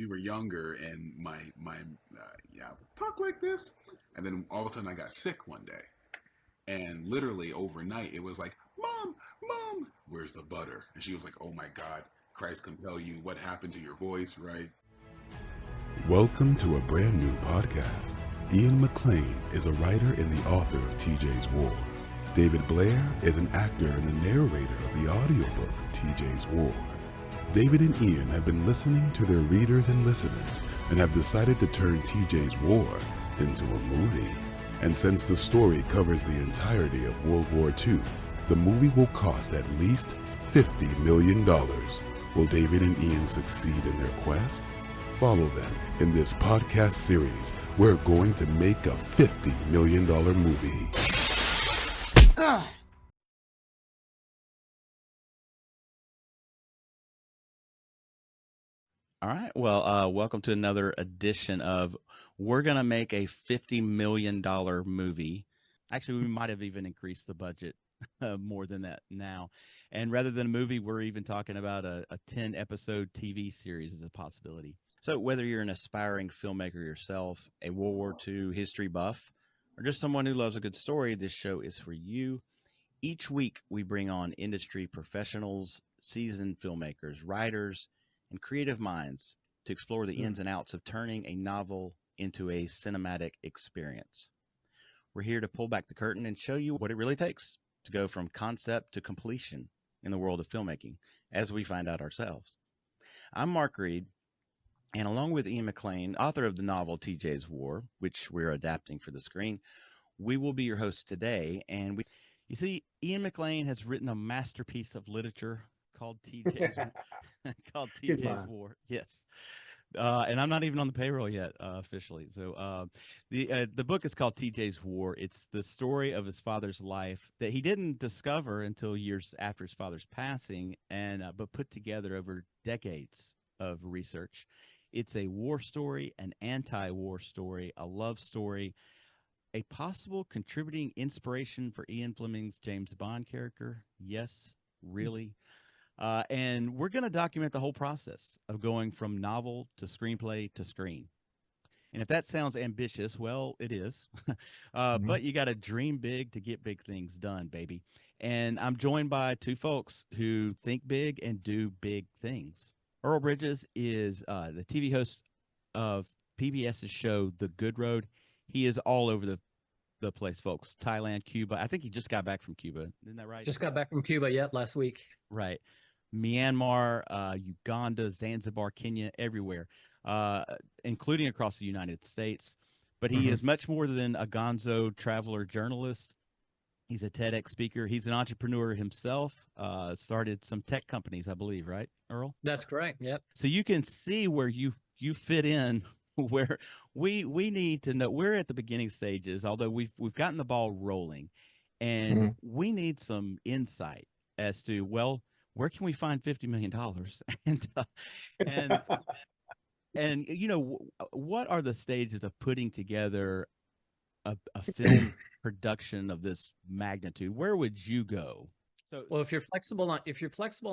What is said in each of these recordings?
we were younger, and my yeah, talk like this, and then all of a sudden I got sick one day, and literally overnight it was like, Mom, Mom, where's the butter? And she was like, Oh my God, Christ compel you. What happened to your voice, right? Welcome to a brand new podcast. Ian McLean is a writer and the author of TJ's War. David Blair is an actor and the narrator of the audiobook TJ's War. David and Ian have been listening to their readers and listeners and have decided to turn TJ's War into a movie. And since the story covers the entirety of World War II, the movie will cost at least $50 million. Will David and Ian succeed in their quest? Follow them in this podcast series. We're going to make a $50 million movie. All right. Well, welcome to another edition of We're going to make a $50 million movie. Actually, we might have even increased the budget more than that now. And rather than a movie, we're even talking about a 10-episode TV series as a possibility. So whether you're an aspiring filmmaker yourself, a World War II history buff, or just someone who loves a good story, this show is for you. Each week, we bring on industry professionals, seasoned filmmakers, writers, and creative minds to explore the ins and outs of turning a novel into a cinematic experience. We're here to pull back the curtain and show you what it really takes to go from concept to completion in the world of filmmaking, as we find out ourselves. I'm Mark Reed, and along with Ian McLean, author of the novel TJ's War, which we're adapting for the screen, we will be your hosts today. And you see, Ian McLean has written a masterpiece of literature called TJ's War. Yes. And I'm not even on the payroll yet officially. So the book is called TJ's War. It's the story of his father's life that he didn't discover until years after his father's passing, and but put together over decades of research. It's a war story, an anti-war story, a love story, a possible contributing inspiration for Ian Fleming's James Bond character. Yes, really. And we're going to document the whole process of going from novel to screenplay to screen. And if that sounds ambitious, well, it is. But you got to dream big to get big things done, baby. And I'm joined by two folks who think big and do big things. Earl Bridges is the TV host of PBS's show, The Good Road. He is all over the place, folks. Thailand, Cuba. I think he just got back from Cuba. Isn't that right? Just got back from Cuba, yet last week. Right. Myanmar, Uganda, Zanzibar, Kenya, everywhere, including across the United States. But he is much more than a gonzo traveler journalist. He's a TEDx speaker. He's an entrepreneur himself. Started some tech companies, I believe, right, Earl? That's correct. Yep. So you can see where you fit in. Where we need to know, we're at the beginning stages, although we've gotten the ball rolling, and we need some insight as to, well, where can we find $50 million? And you know, what are the stages of putting together a film production of this magnitude? Where would you go? So, well, if you're flexible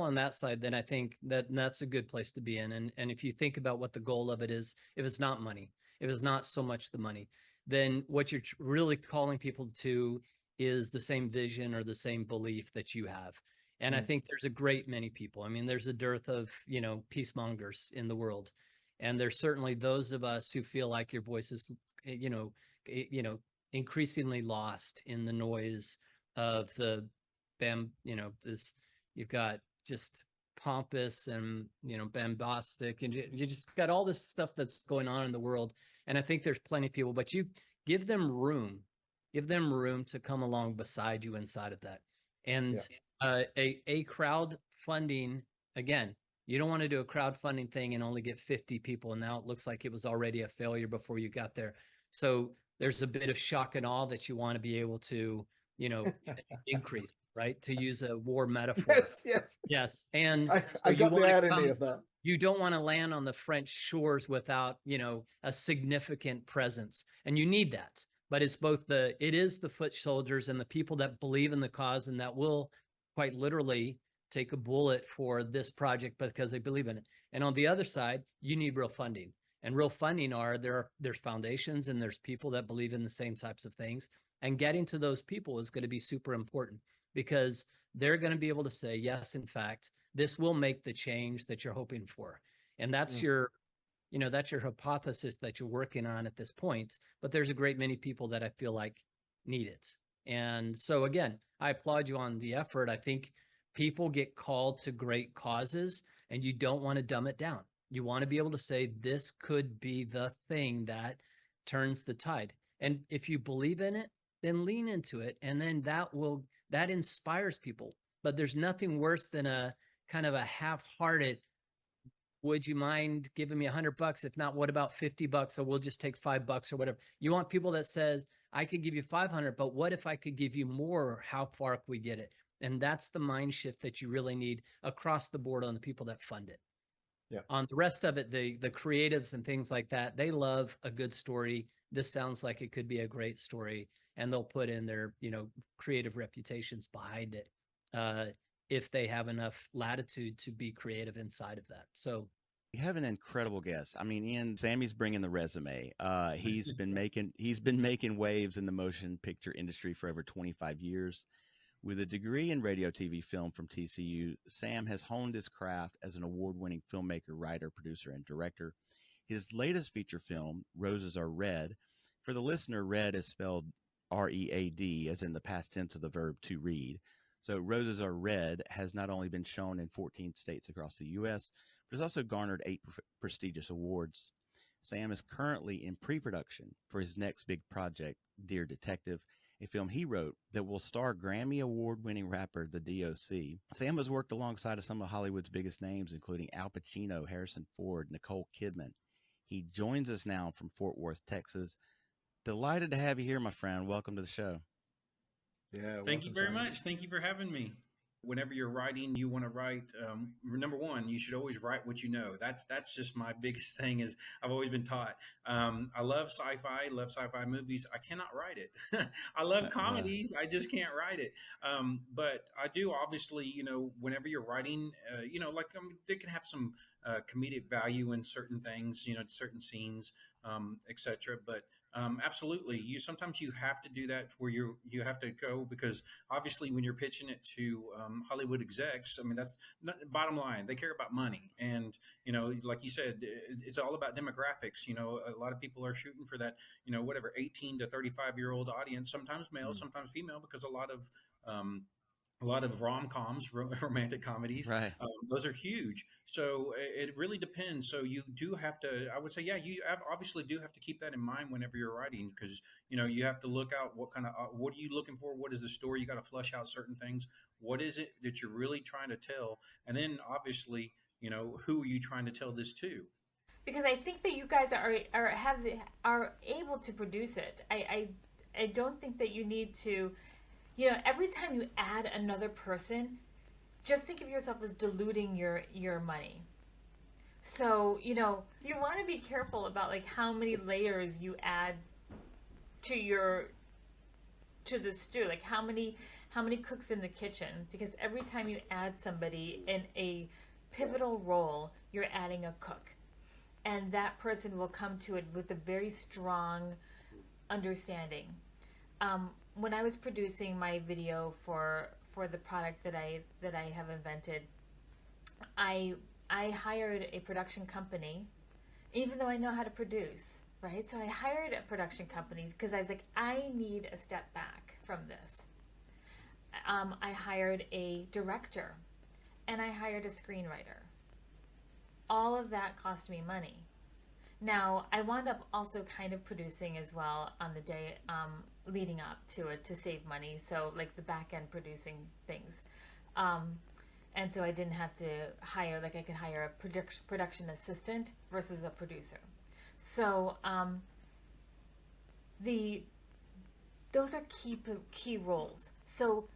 on that side, then I think that's a good place to be in. And if you think about what the goal of it is, if it's not money, if it's not so much the money, then what you're really calling people to is the same vision or the same belief that you have. And I think there's a great many people. I mean, there's a dearth of, peacemongers in the world. And there's certainly those of us who feel like your voice is, increasingly lost in the noise of the you've got just pompous and, bombastic, and you just got all this stuff that's going on in the world. And I think there's plenty of people, but you give them room to come along beside you inside of that. And a crowdfunding, again, you don't want to do a crowdfunding thing and only get 50 people. And now it looks like it was already a failure before you got there. So there's a bit of shock and awe that you want to be able to, increase, right? To use a war metaphor. Yes. And I got the irony of that. You don't want to land on the French shores without, a significant presence. And you need that. But it's it is the foot soldiers and the people that believe in the cause and that will quite literally take a bullet for this project because they believe in it. And on the other side, you need real funding. And real funding there's foundations and there's people that believe in the same types of things. And getting to those people is going to be super important because they're going to be able to say, yes, in fact, this will make the change that you're hoping for. And that's that's your hypothesis that you're working on at this point. But there's a great many people that I feel like need it. And so again, I applaud you on the effort. I think people get called to great causes and you don't want to dumb it down. You want to be able to say, this could be the thing that turns the tide. And if you believe in it, then lean into it. And then that inspires people. But there's nothing worse than a kind of a half-hearted, would you mind giving me $100? If not, what about $50? So we'll just take $5 or whatever. You want people that says, I could give you 500, but what if I could give you more? How far can we get it? And that's the mind shift that you really need across the board on the people that fund it. Yeah. On the rest of it, the creatives and things like that, they love a good story. This sounds like it could be a great story, and they'll put in their, creative reputations behind it. If they have enough latitude to be creative inside of that. So we have an incredible guest. I mean, Ian, Sammy's bringing the resume. He's been making waves in the motion picture industry for over 25 years. With a degree in radio, TV, film from TCU, Sam has honed his craft as an award-winning filmmaker, writer, producer, and director. His latest feature film, Roses Are Red. For the listener, red is spelled R-E-A-D, as in the past tense of the verb to read. So Roses Are Red has not only been shown in 14 states across the U.S., but has also garnered 8 prestigious awards. Sam is currently in pre-production for his next big project, Dear Detective, a film he wrote that will star Grammy Award-winning rapper The D.O.C. Sam has worked alongside of some of Hollywood's biggest names, including Al Pacino, Harrison Ford, Nicole Kidman. He joins us now from Fort Worth, Texas. Delighted to have you here, my friend. Welcome to the show. Yeah. Thank you very much. Thank you for having me. Whenever you're writing, you want to write. Number one, you should always write what you know. That's just my biggest thing. Is I've always been taught. I love sci-fi movies. I cannot write it. I love comedies. I just can't write it. But I do obviously. Whenever you're writing, they can have some comedic value in certain things. Certain scenes, etc. But absolutely, sometimes you have to do that where you have to go, because obviously when you're pitching it to Hollywood execs, I mean, that's not, bottom line, they care about money. And like you said, it's all about demographics. A lot of people are shooting for that 18 to 35-year-old audience, sometimes male, sometimes female, because a lot of rom-coms, romantic comedies, right? Those are huge. So it really depends. So you do have to, I would say, you obviously do have to keep that in mind whenever you're writing, because, you have to look out what are you looking for? What is the story? You got to flush out certain things. What is it that you're really trying to tell? And then obviously, who are you trying to tell this to? Because I think that you guys are able to produce it. I don't think that you need to. Every time you add another person, just think of yourself as diluting your money. So, you want to be careful about like how many layers you add to the stew, like how many cooks in the kitchen, because every time you add somebody in a pivotal role, you're adding a cook. And that person will come to it with a very strong understanding. When I was producing my video for the product that I have invented, I hired a production company, even though I know how to produce, right? So I hired a production company because I was like, I need a step back from this. I hired a director and I hired a screenwriter. All of that cost me money. Now, I wound up also kind of producing as well on the day leading up to it to save money. So like the back end producing things. And so I didn't have to hire, like I could hire a production assistant versus a producer. So those are key roles. So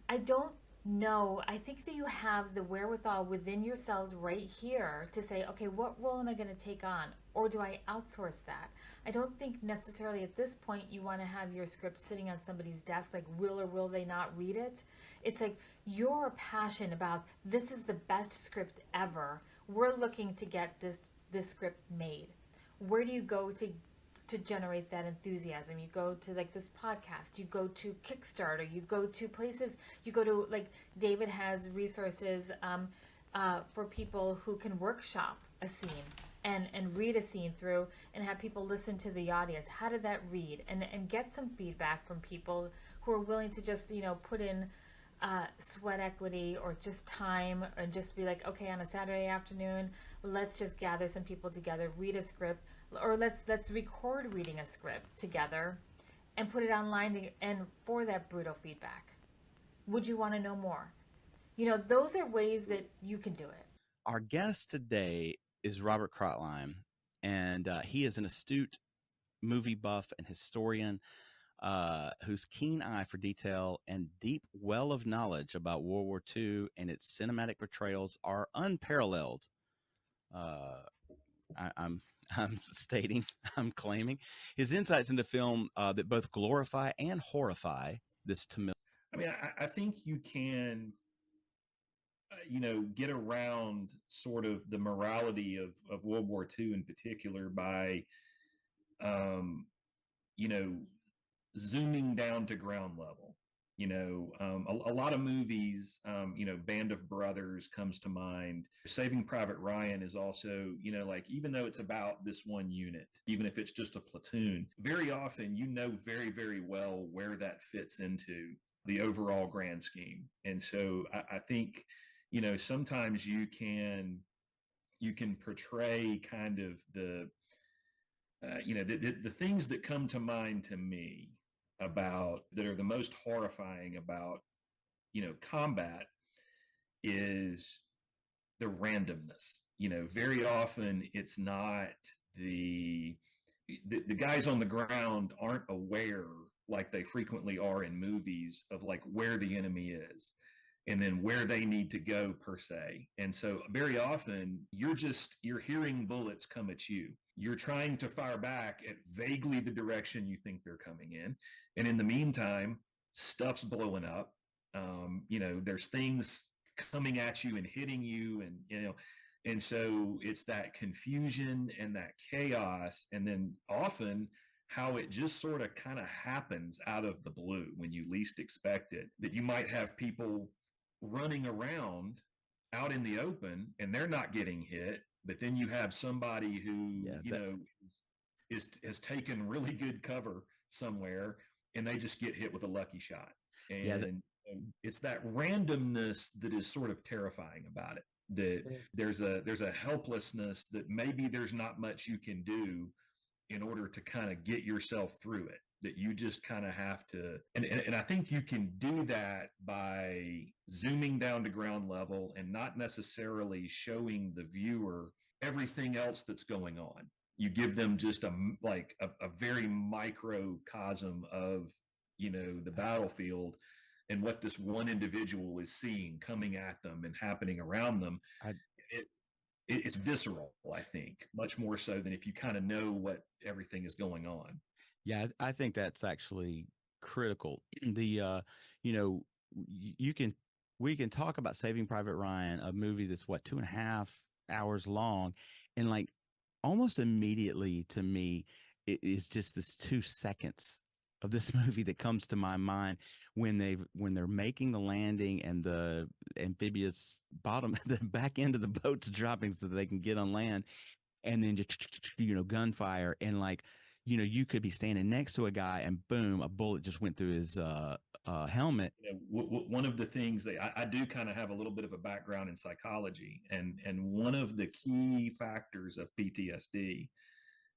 I don't know, I think that you have the wherewithal within yourselves right here to say, okay, what role am I going to take on? Or do I outsource that? I don't think necessarily at this point you want to have your script sitting on somebody's desk, like will or will they not read it? It's like your passion about this is the best script ever. we're looking to get this script made. Where do you go to generate that enthusiasm? You go to like this podcast, you go to Kickstarter, you go to places, you go to like David has resources for people who can workshop a scene and read a scene through and have people listen to the audience. How did that read? And get some feedback from people who are willing to just, put in sweat equity or just time and just be like, okay, on a Saturday afternoon, let's just gather some people together, read a script, or let's record reading a script together and put it online and for that brutal feedback. Would you want to know more? Those are ways that you can do it. Our guest today is Robert Krotlein, and he is an astute movie buff and historian whose keen eye for detail and deep well of knowledge about World War II and its cinematic portrayals are unparalleled. I'm stating, I'm claiming his insights into film that both glorify and horrify this Tamil. I mean, I think you can, get around sort of the morality of World War II in particular by, zooming down to ground level. A lot of movies, Band of Brothers comes to mind. Saving Private Ryan is also, like, even though it's about this one unit, even if it's just a platoon, very often, very, very well where that fits into the overall grand scheme. And so I think, sometimes you can portray kind of the things that come to mind to me about that are the most horrifying about combat is the randomness. Very often it's not the guys on the ground aren't aware, like they frequently are in movies, of like where the enemy is and then where they need to go per se. And so very often you're hearing bullets come at you. You're trying to fire back at vaguely the direction you think they're coming in. And in the meantime, stuff's blowing up. There's things coming at you and hitting you, and so it's that confusion and that chaos. And then often how it just sort of kind of happens out of the blue when you least expect it, that you might have people running around out in the open and they're not getting hit, but then you have somebody who has taken really good cover somewhere and they just get hit with a lucky shot. And it's that randomness that is sort of terrifying about it, that there's a helplessness that maybe there's not much you can do in order to kind of get yourself through it, that you just kind of have to, and I think you can do that by zooming down to ground level and not necessarily showing the viewer everything else that's going on. You give them just a very microcosm of, the battlefield and what this one individual is seeing coming at them and happening around them. It's visceral, I think, much more so than if you kind of know what everything is going on. Yeah, I think that's actually critical. We can talk about Saving Private Ryan, a movie that's 2.5 hours long, and like almost immediately to me, it is just this 2 seconds of this movie that comes to my mind when they're making the landing and the amphibious bottom, the back end of the boat's dropping so that they can get on land, and then just gunfire, and like you could be standing next to a guy and boom, a bullet just went through his helmet. One of the things that I do kind of have a little bit of a background in psychology, and one of the key factors of PTSD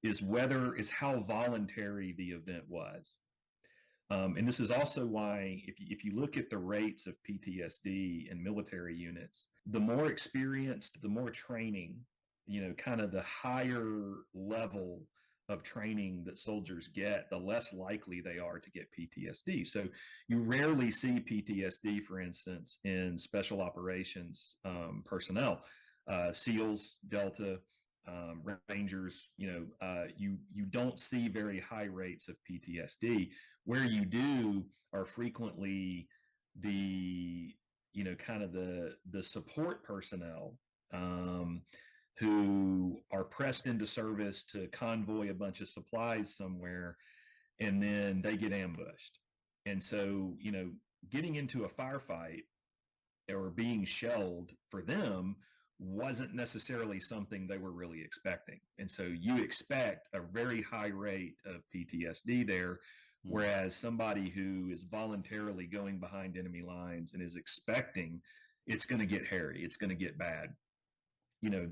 is how voluntary the event was. And this is also why, if you look at the rates of PTSD in military units, the more experienced, the more training, kind of the higher level of training that soldiers get, the less likely they are to get PTSD. So you rarely see PTSD, for instance, in special operations personnel, SEALs, Delta, Rangers. You don't see very high rates of PTSD. Where you do are frequently the kind of the support personnel who are pressed into service to convoy a bunch of supplies somewhere, and then they get ambushed. And so, getting into a firefight or being shelled for them wasn't necessarily something they were really expecting. And so you expect a very high rate of PTSD there, whereas somebody who is voluntarily going behind enemy lines and is expecting it's going to get hairy, it's going to get bad,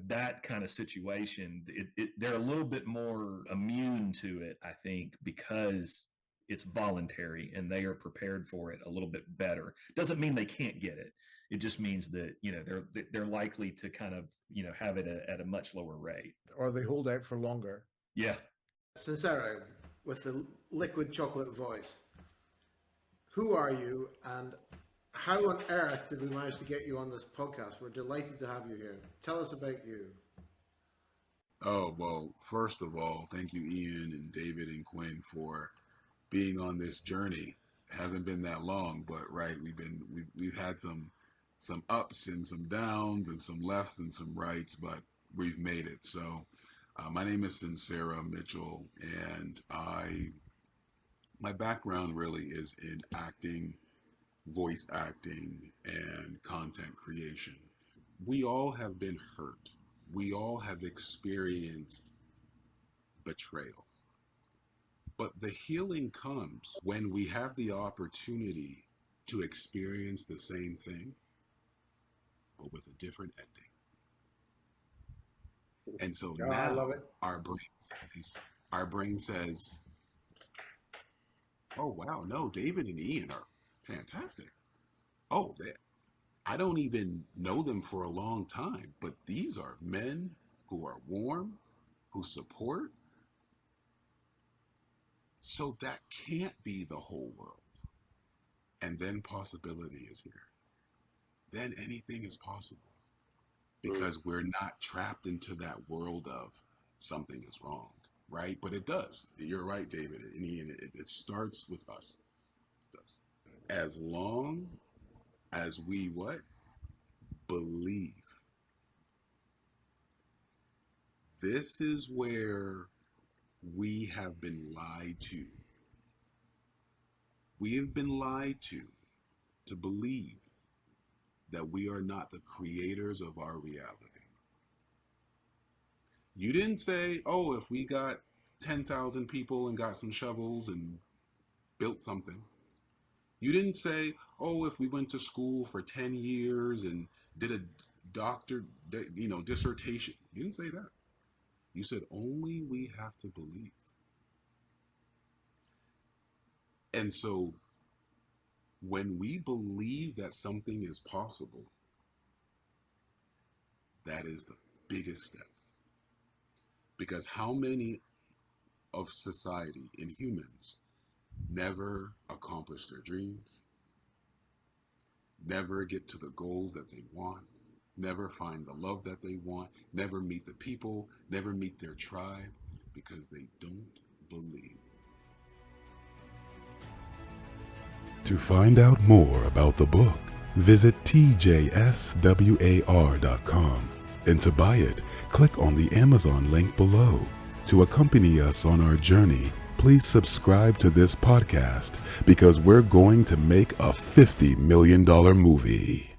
that kind of situation, they're a little bit more immune to it, I think, because it's voluntary and they are prepared for it a little bit better. Doesn't mean they can't get it. It just means that, they're likely to kind of, have it at a much lower rate. Or they hold out for longer. Yeah. Sincero, with the liquid chocolate voice, who are you and how on earth did we manage to get you on this podcast? We're delighted to have you here. Tell us about you. Oh, well, first of all, thank you, Ian and David and Quinn, for being on this journey. It hasn't been that long, but right, we've had some ups and some downs and some lefts and some rights, but we've made it. So my name is Sincero Mitchell, and my background really is in acting, voice acting, and content creation. We all have been hurt. We all have experienced betrayal. But the healing comes when we have the opportunity to experience the same thing, but with a different ending. And so now I love it. Our brain says, oh, wow, no, David and Ian are fantastic. Oh, I don't even know them for a long time, but these are men who are warm, who support. So that can't be the whole world. And then possibility is here. Then anything is possible. Because we're not trapped into that world of something is wrong, right? But it does. You're right, David. And Ian, it starts with us. It does. As long as we what? Believe. This is where we have been lied to. We have been lied to believe that we are not the creators of our reality. You didn't say, oh, if we got 10,000 people and got some shovels and built something. You didn't say, oh, if we went to school for 10 years and did a dissertation. You didn't say that. You said only we have to believe. And so when we believe that something is possible, that is the biggest step. Because how many of society and humans never accomplish their dreams, never get to the goals that they want, never find the love that they want, never meet the people, never meet their tribe, because they don't believe. To find out more about the book, visit tjswar.com. And to buy it, click on the Amazon link below. To accompany us on our journey, please subscribe to this podcast because we're going to make a $50 million movie.